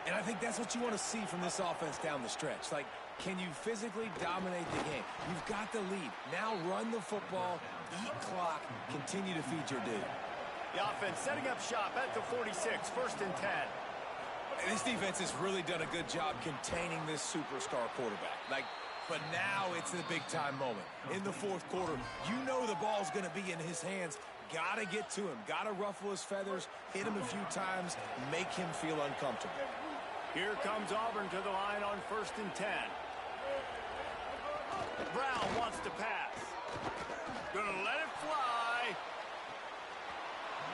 And I think that's what you want to see from this offense down the stretch. Like, can you physically dominate the game? You've got the lead. Now run the football, eat clock, continue to feed your dude. The offense setting up shop at the 46, 1st and 10. And this defense has really done a good job containing this superstar quarterback. But now it's the big-time moment. In the fourth quarter, you know the ball's going to be in his hands. Got to get to him. Got to ruffle his feathers, hit him a few times, make him feel uncomfortable. Here comes Auburn to the line on 1st and 10. Brown wants to pass. Gonna let it fly.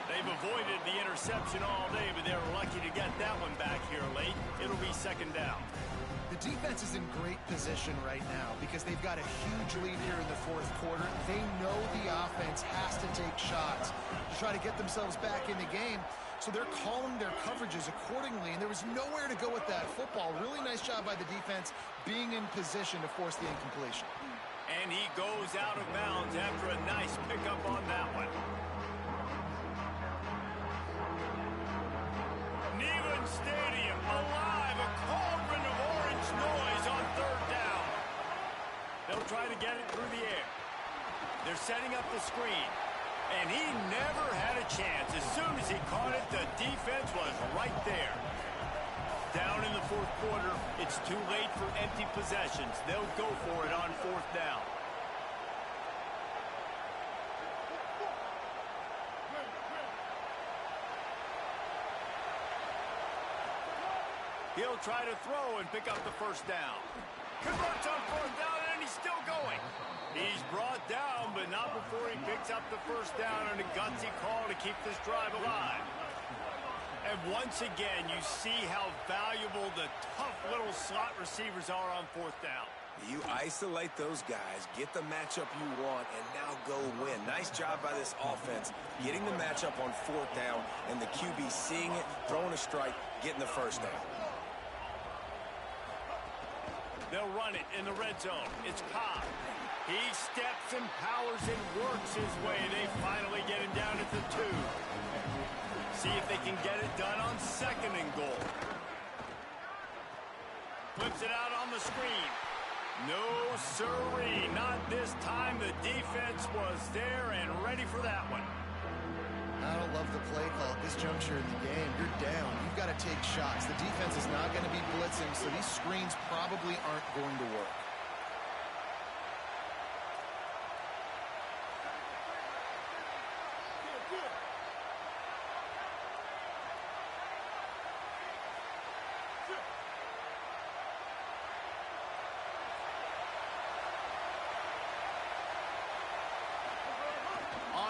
They've avoided the interception all day, but they're lucky to get that one back here late. It'll be 2nd down. The defense is in great position right now because they've got a huge lead here in the fourth quarter. They know the offense has to take shots to try to get themselves back in the game. So they're calling their coverages accordingly, and there was nowhere to go with that football. Really nice job by the defense being in position to force the incompletion. And he goes out of bounds after a nice pickup on that one. Neyland Stadium alive, a cauldron of orange noise on 3rd down. They'll try to get it through the air. They're setting up the screen. And he never had a chance. As soon as he caught it, the defense was right there. Down in the fourth quarter, it's too late for empty possessions. They'll go for it on 4th down. He'll try to throw and pick up the 1st down. Converts on 4th down, and he's still going. He's brought down, but not before he picks up the 1st down and a gutsy call to keep this drive alive. And once again, you see how valuable the tough little slot receivers are on 4th down. You isolate those guys, get the matchup you want, and now go win. Nice job by this offense, getting the matchup on 4th down, and the QB seeing it, throwing a strike, getting the 1st down. They'll run it in the red zone. It's Cobb. He steps and powers and works his way. They finally get him down at the 2. See if they can get it done on 2nd and goal. Flips it out on the screen. No siree, not this time. The defense was there and ready for that one. I don't love the play call at this juncture in the game. You're down. You've got to take shots. The defense is not going to be blitzing, so these screens probably aren't going to work.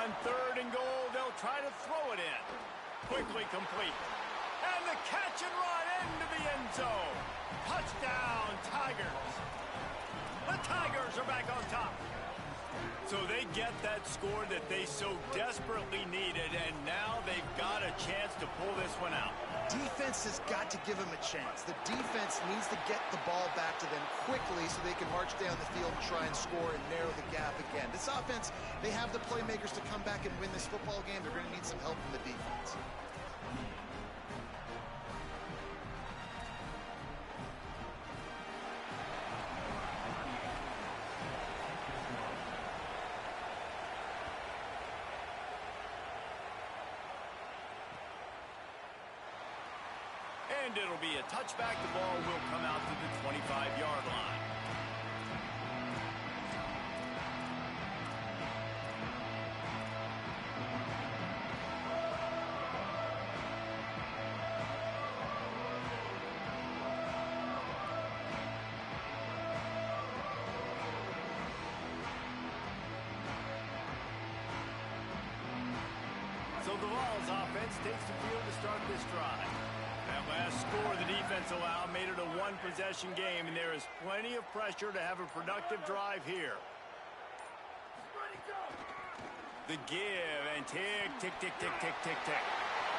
On 3rd and goal, they'll try to throw it in. Quickly complete. And the catch and run into the end zone. Touchdown, Tigers. The Tigers are back on top. So they get that score that they so desperately needed, and now they've got a chance to pull this one out. Defense has got to give them a chance. The defense needs to get the ball back to them quickly so they can march down the field and try and score and narrow the gap again. This offense, they have the playmakers to come back and win this football game. They're going to need some help from the defense. And it'll be a touchback. The ball will come out to the 25-yard line. So the Vols offense takes the field to start this drive. That last score the defense allowed made it a one-possession game, and there is plenty of pressure to have a productive drive here. The give and tick, tick, tick, tick, tick, tick, tick.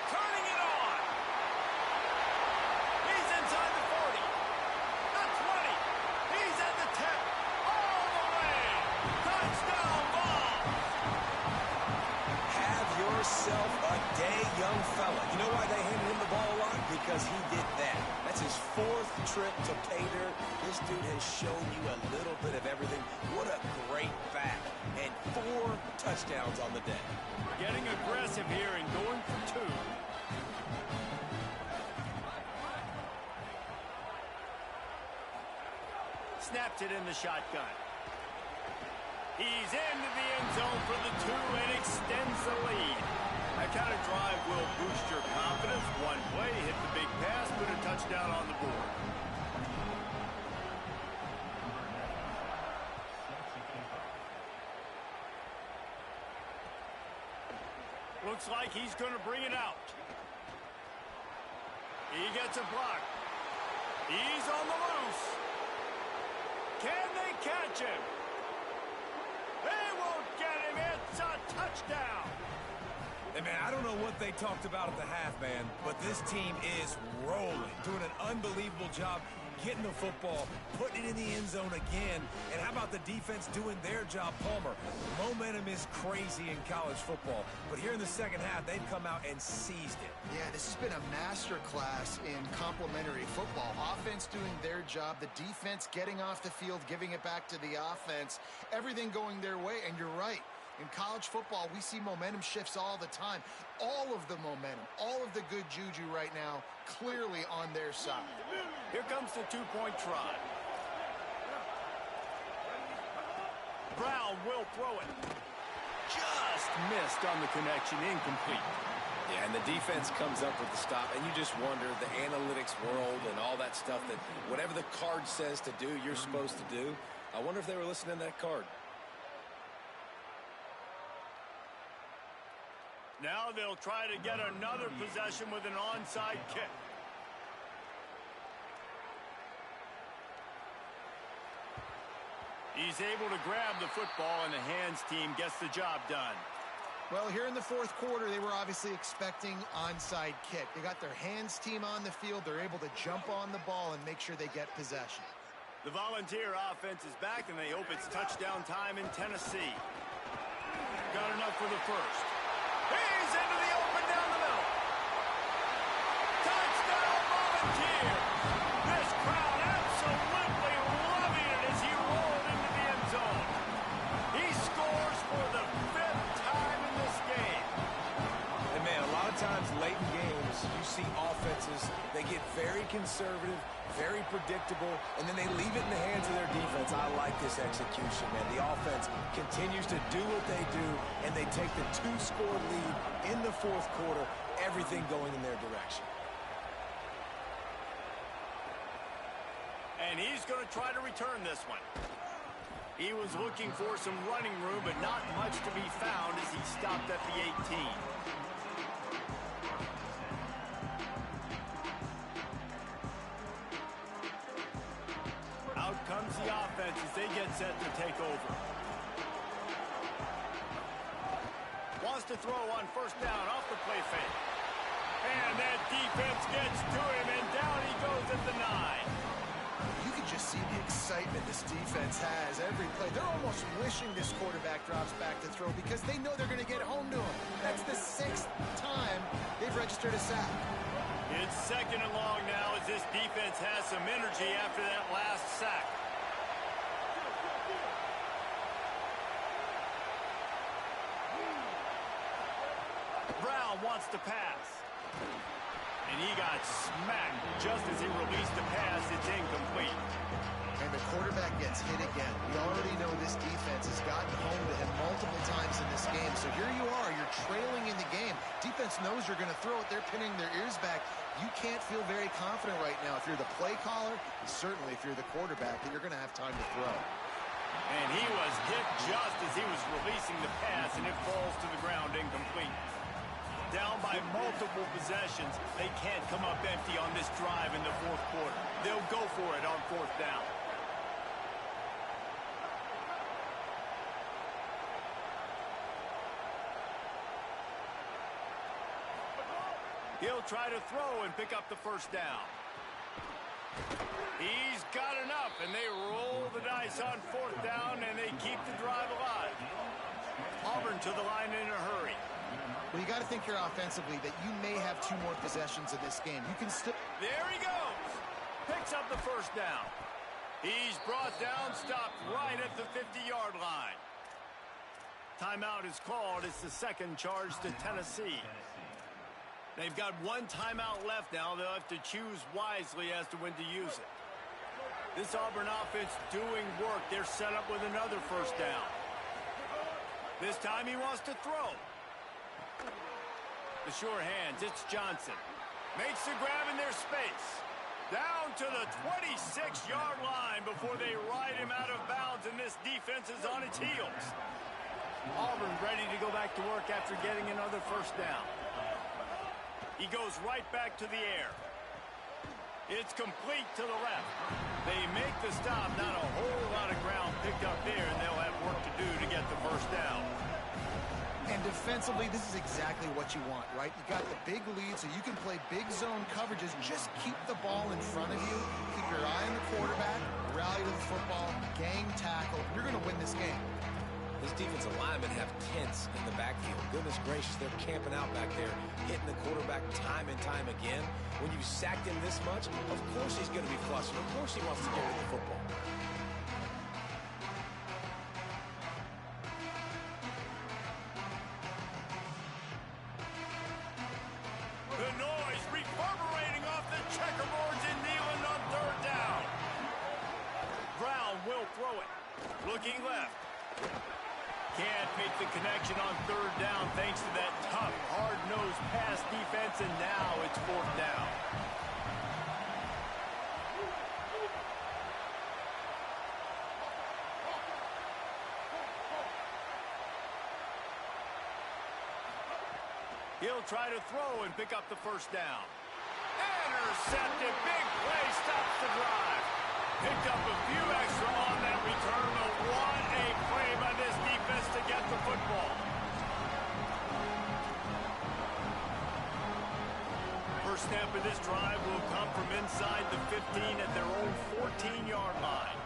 Turning it on. He's inside the 40. The 20. He's at the 10. All the way. Touchdown ball. Have yourself a day, young fella. You know why they handed him the ball a lot? Because he did that. That's his 4th trip to pay dirt. This dude has shown you a little bit of everything. What a great back. And 4 touchdowns on the day. Getting aggressive here and going for 2. Snaps it in the shotgun. He's into the end zone for the 2 and extends the lead. That kind of drive will boost your confidence. One play, hit the big pass, put a touchdown on the board. Looks like he's going to bring it out. He gets a block. He's on the loose. Can they catch him? They won't get him. It's a touchdown. Hey, man, I don't know what they talked about at the half, man, but this team is rolling, doing an unbelievable job getting the football, putting it in the end zone again, and how about the defense doing their job, Palmer? Momentum is crazy in college football, but here in the second half, they've come out and seized it. Yeah, this has been a masterclass in complementary football. Offense doing their job, the defense getting off the field, giving it back to the offense, everything going their way, and you're right. In college football, we see momentum shifts all the time. All of the momentum, all of the good juju right now, clearly on their side. Here comes the 2-point try. Brown will throw it. Just missed on the connection, incomplete. Yeah, and the defense comes up with the stop, and you just wonder, the analytics world and all that stuff, that whatever the card says to do, you're supposed to do. I wonder if they were listening to that card. Now they'll try to get another possession with an onside kick. He's able to grab the football, and the hands team gets the job done. Well, here in the 4th quarter, they were obviously expecting onside kick. They got their hands team on the field. They're able to jump on the ball and make sure they get possession. The Volunteer offense is back, and they hope it's touchdown time in Tennessee. Got enough for the first. He's into the open down the middle. Touchdown, Volunteers! This crowd absolutely loving it as he rolled into the end zone. He scores for the 5th time in this game. And man, a lot of times late in games, you see offenses, they get very conservative, very predictable, and then they leave it in the hands of their defense. I like this execution, man. The offense continues to do what they do, and they take the 2-score lead in the 4th quarter, everything going in their direction. And he's going to try to return this one. He was looking for some running room, but not much to be found as he stopped at the 18. Out comes the offense as they get set to take over. Wants to throw on first down off the play fake. And that defense gets to him, and down he goes at the 9. You can just see the excitement this defense has every play. They're almost wishing this quarterback drops back to throw because they know they're going to get home to him. That's the 6th time they've registered a sack. It's 2nd and long now as this defense has some energy after that last sack. Brown wants to pass. And he got smacked just as he released the pass. It's incomplete. And the quarterback gets hit again. We already know this defense has gotten home to him multiple times in this game. So here you are. You're trailing in the game. Defense knows you're going to throw it. They're pinning their ears back. You can't feel very confident right now if you're the play caller, and certainly if you're the quarterback, that you're going to have time to throw. And he was hit just as he was releasing the pass, and it falls to the ground incomplete. Down by multiple possessions, they can't come up empty on this drive in the 4th quarter. They'll go for it on 4th down. He'll try to throw and pick up the first down. He's got enough, and they roll the dice on 4th down, and they keep the drive alive. Auburn to the line in a hurry. Well, you got to think here offensively that you may have 2 more possessions in this game. You can still... There he goes. Picks up the first down. He's brought down, stopped right at the 50-yard line. Timeout is called. It's the 2nd charge to Tennessee. They've got 1 timeout left now. They'll have to choose wisely as to when to use it. This Auburn offense doing work. They're set up with another first down. This time he wants to throw. The sure hands, it's Johnson. Makes the grab in their space. Down to the 26-yard line before they ride him out of bounds, and this defense is on its heels. Auburn ready to go back to work after getting another first down. He goes right back to the air. It's complete to the left. They make the stop, not a whole lot of ground picked up there, and they'll have work to do to get the first down. And defensively, this is exactly what you want, right? You got the big lead, so you can play big zone coverages. Just keep the ball in front of you. Keep your eye on the quarterback. Rally to the football. Gang tackle. You're going to win this game. These defensive linemen have tents in the backfield. Goodness gracious, they're camping out back there, hitting the quarterback time and time again. When you've sacked him this much, of course he's going to be flustered. Of course he wants to get rid of the football. The noise reverberating off the checkerboards in Neyland on 3rd down. Brown will throw it. Looking left. Can't make the connection on 3rd down thanks to that tough, hard-nosed pass defense, and now it's 4th down. He'll try to throw and pick up the first down. Intercepted. Big play stops the drive. Picked up a few extra on that return, but what a play by this defense to get the football. First snap of this drive will come from inside the 15 at their own 14-yard line.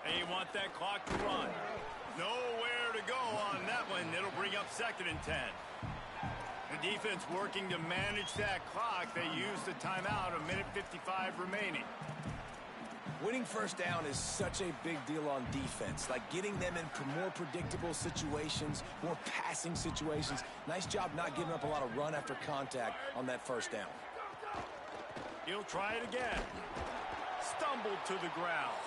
And you want that clock to run. Nowhere to go on that one. It'll bring up 2nd and 10. The defense working to manage that clock. They use the timeout, 1:55 remaining. Winning first down is such a big deal on defense, like getting them in more predictable situations, more passing situations. Nice job not giving up a lot of run after contact on that first down. He'll try it again. Stumbled to the ground.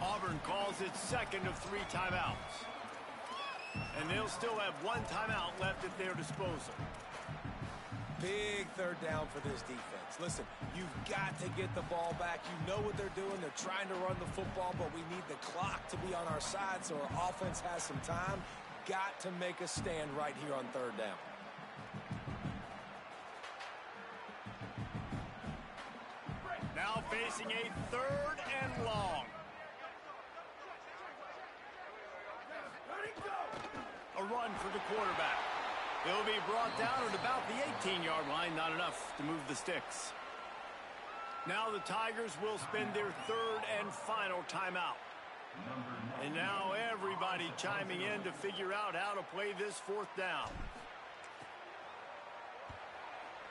Auburn calls it 2nd of 3 timeouts. And they'll still have 1 timeout left at their disposal. Big 3rd down for this defense. Listen, you've got to get the ball back. You know what they're doing. They're trying to run the football, but we need the clock to be on our side so our offense has some time. Got to make a stand right here on 3rd down. Now facing a 3rd and long. A run for the quarterback. He'll be brought down at about the 18-yard line. Not enough to move the sticks. Now the Tigers will spend their 3rd and final timeout. And now everybody chiming in to figure out how to play this 4th down.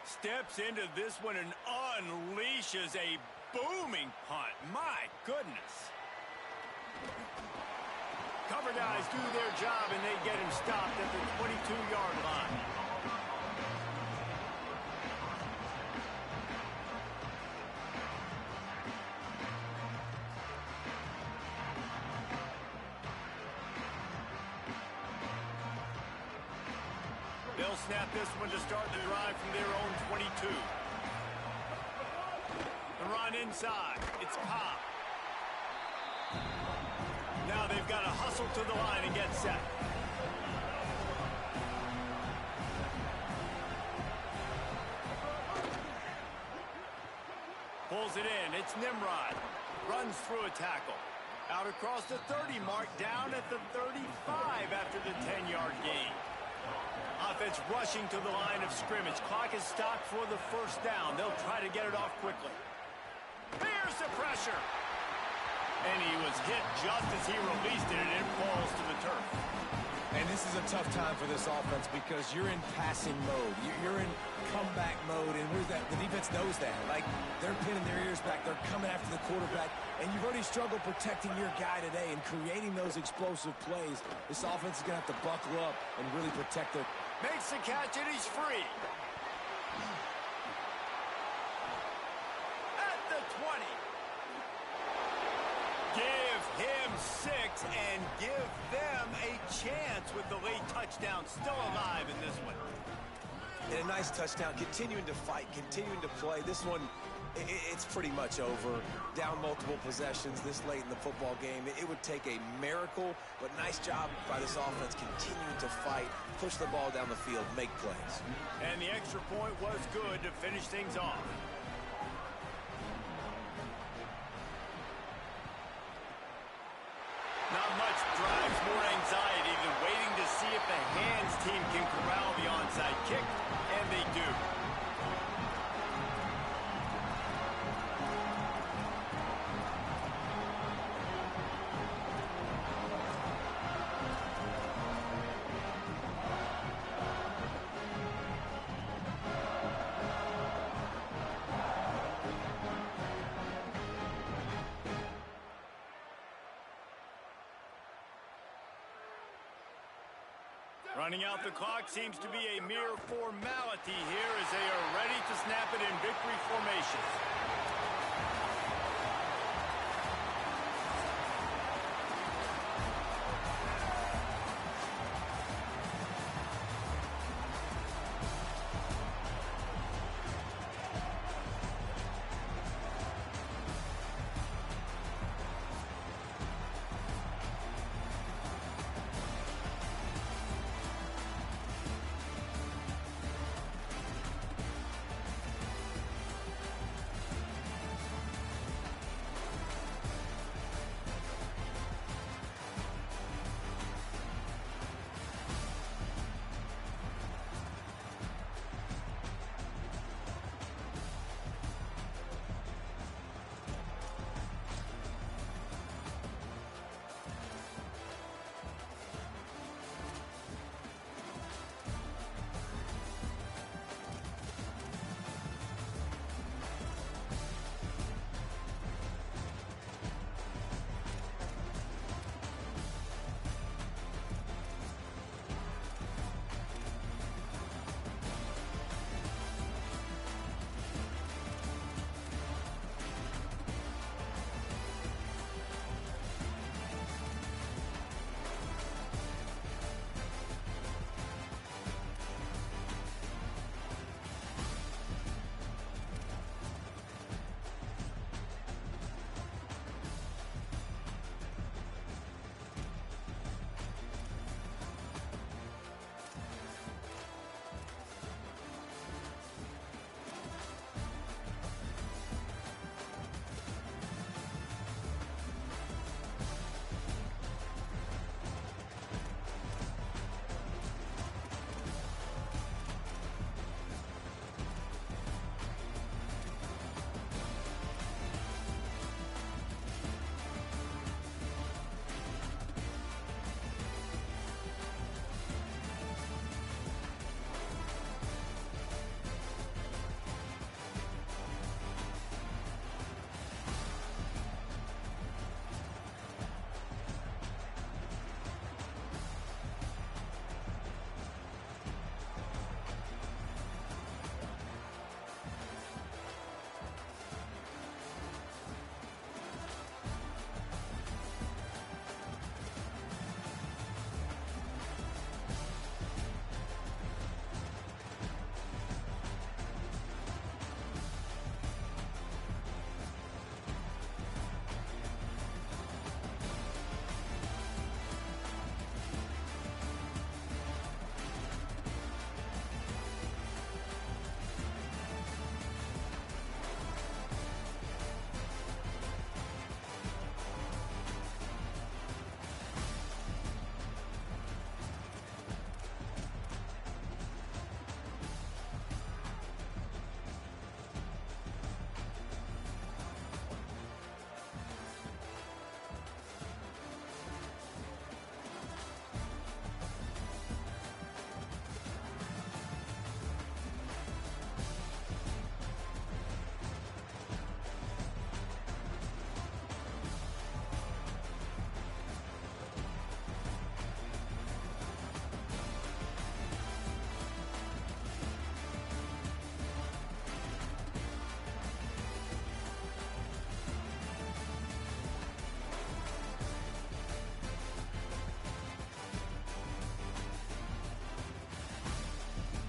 Steps into this one and unleashes a booming punt. My goodness. Cover guys do their job, and they get him stopped at the 22-yard line. They'll snap this one to start the drive from their own 22. The run inside. It's Cobb. Now they've got to hustle to the line and get set. Pulls it in. It's Nimrod. Runs through a tackle. Out across the 30 mark, down at the 35 after the 10-yard gain. Offense rushing to the line of scrimmage. Clock is stopped for the 1st down. They'll try to get it off quickly. Here's the pressure. And he was hit just as he released it, and it falls to the turf. And this is a tough time for this offense because you're in passing mode. You're in comeback mode, and the defense knows that. Like, they're pinning their ears back. They're coming after the quarterback, and you've already struggled protecting your guy today and creating those explosive plays. This offense is going to have to buckle up and really protect their... Makes the catch, and he's free. At the 20. Give him 6 and give them a chance with the late touchdown still alive in this one. And a nice touchdown, continuing to fight, continuing to play. This one, it's pretty much over. Down multiple possessions this late in the football game. It would take a miracle, but nice job by this offense continuing to fight, push the ball down the field, make plays. And the extra point was good to finish things off. Not much drives more anxiety than waiting to see if the hands team can corral the onside kick, and they do. Running out the clock seems to be a mere formality here as they are ready to snap it in victory formation.